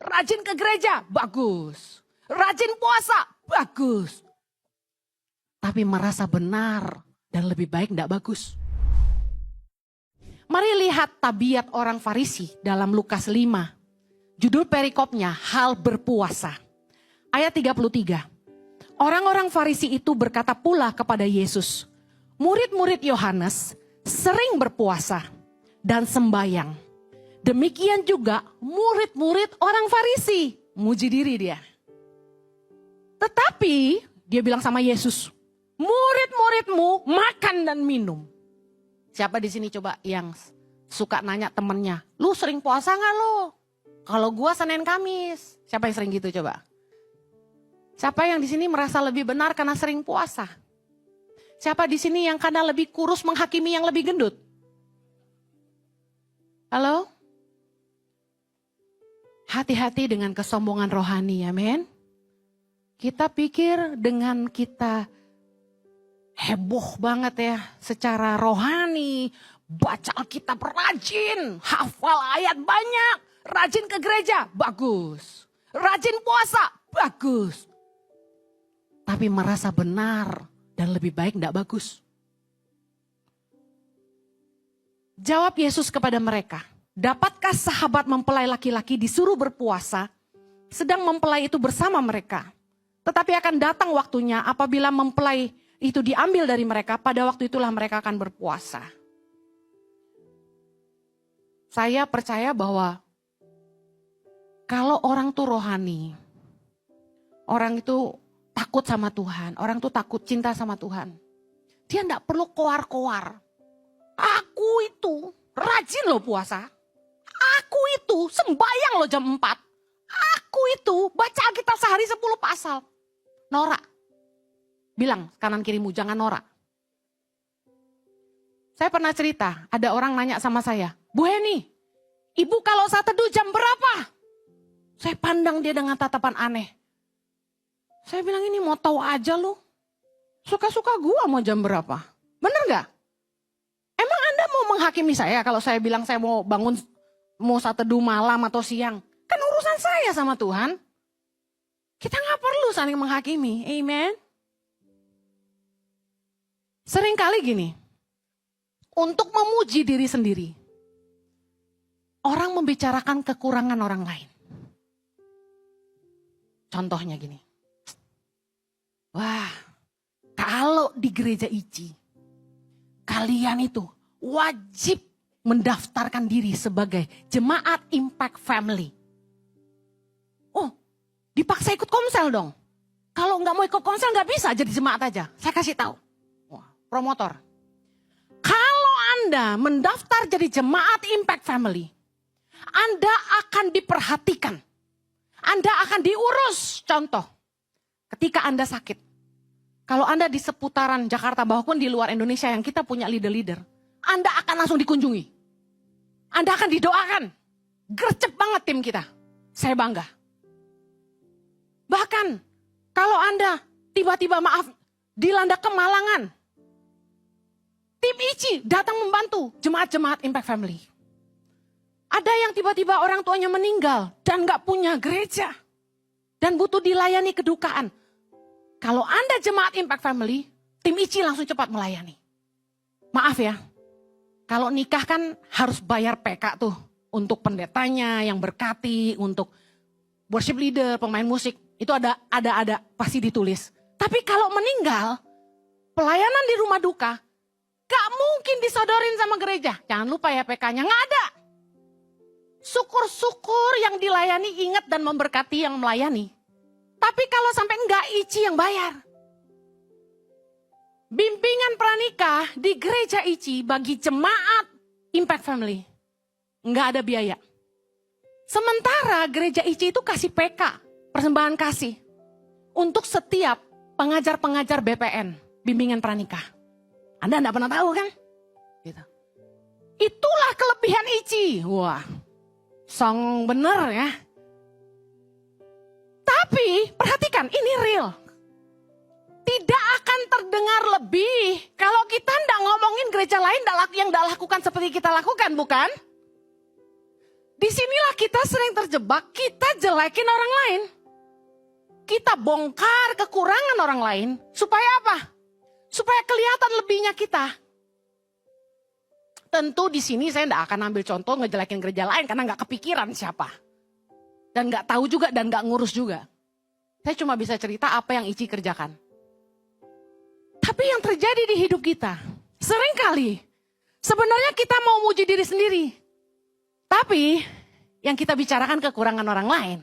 Rajin ke gereja, bagus. Rajin puasa, bagus. Tapi merasa benar dan lebih baik tidak bagus. Mari lihat tabiat orang Farisi dalam Lukas 5. Judul perikopnya, hal berpuasa. Ayat 33. Orang-orang Farisi itu berkata pula kepada Yesus, murid-murid Yohanes sering berpuasa dan sembayang. Demikian juga murid-murid orang Farisi. Muji diri dia. Tetapi dia bilang sama Yesus, murid-muridmu makan dan minum. Siapa di sini coba yang suka nanya temennya, lu sering puasa gak lo? Kalau gua Senin Kamis. Siapa yang sering gitu coba? Siapa yang di sini merasa lebih benar karena sering puasa? Siapa di sini yang karena lebih kurus menghakimi yang lebih gendut? Halo? Hati-hati dengan kesombongan rohani, amin. Kita pikir dengan kita heboh banget ya secara rohani, baca Alkitab rajin, hafal ayat banyak, rajin ke gereja, bagus. Rajin puasa, bagus. Tapi merasa benar dan lebih baik tidak bagus. Jawab Yesus kepada mereka, dapatkah sahabat mempelai laki-laki disuruh berpuasa, sedang mempelai itu bersama mereka? Tetapi akan datang waktunya apabila mempelai itu diambil dari mereka, pada waktu itulah mereka akan berpuasa. Saya percaya bahwa kalau orang tuh rohani, orang itu takut sama Tuhan, orang tuh takut cinta sama Tuhan. Dia enggak perlu koar-koar. Aku itu rajin loh puasa. Aku itu sembayang loh jam 4. Aku itu baca Alkitab sehari 10 pasal. Norak. Bilang kanan kirimu jangan norak. Saya pernah cerita, ada orang nanya sama saya, Bu Heni, ibu kalau saat teduh jam berapa? Saya pandang dia dengan tatapan aneh. Saya bilang ini mau tahu aja lu. Suka-suka gua mau jam berapa. Bener gak? Emang Anda mau menghakimi saya kalau saya bilang saya mau bangun, mau saat teduh malam atau siang? Kan urusan saya sama Tuhan. Kita gak perlu saling menghakimi. Amen. Seringkali gini. Untuk memuji diri sendiri. Orang membicarakan kekurangan orang lain. Contohnya gini. Wah, kalau di gereja ICI, kalian itu wajib mendaftarkan diri sebagai jemaat Impact Family. Oh, dipaksa ikut komsel dong. Kalau nggak mau ikut komsel nggak bisa jadi jemaat aja. Saya kasih tahu. Wah, promotor. Kalau Anda mendaftar jadi jemaat Impact Family, Anda akan diperhatikan. Anda akan diurus. Contoh, ketika Anda sakit. Kalau Anda di seputaran Jakarta, bahkan di luar Indonesia yang kita punya leader-leader, Anda akan langsung dikunjungi. Anda akan didoakan. Gercep banget tim kita. Saya bangga. Bahkan, kalau Anda tiba-tiba dilanda kemalangan, tim ICI datang membantu jemaat-jemaat Impact Family. Ada yang tiba-tiba orang tuanya meninggal dan gak punya gereja. Dan butuh dilayani kedukaan. Kalau Anda jemaat Impact Family, tim ICI langsung cepat melayani. Maaf ya, kalau nikah kan harus bayar PK tuh. Untuk pendetanya yang berkati, untuk worship leader, pemain musik. Itu ada pasti ditulis. Tapi kalau meninggal, pelayanan di rumah duka, gak mungkin disodorin sama gereja. Jangan lupa ya PK-nya, gak ada. Syukur-syukur yang dilayani ingat dan memberkati yang melayani. Tapi kalau sampai enggak ICI yang bayar. Bimbingan pranikah di gereja ICI bagi jemaat Impact Family. Enggak ada biaya. Sementara gereja ICI itu kasih PK, persembahan kasih. Untuk setiap pengajar-pengajar BPN, bimbingan pranikah. Anda enggak pernah tahu kan? Gitu. Itulah kelebihan ICI. Wah, song bener ya. Tapi perhatikan ini real. Tidak akan terdengar lebih kalau kita tidak ngomongin gereja lain yang tidak lakukan seperti kita lakukan, bukan? Disinilah kita sering terjebak, kita jelekin orang lain. Kita bongkar kekurangan orang lain. Supaya apa? Supaya kelihatan lebihnya kita. Tentu di sini saya tidak akan ambil contoh ngejelekin gereja lain karena nggak kepikiran siapa. Dan nggak tahu juga dan nggak ngurus juga. Saya cuma bisa cerita apa yang Ici kerjakan. Tapi yang terjadi di hidup kita, seringkali sebenarnya kita mau muji diri sendiri. Tapi yang kita bicarakan kekurangan orang lain.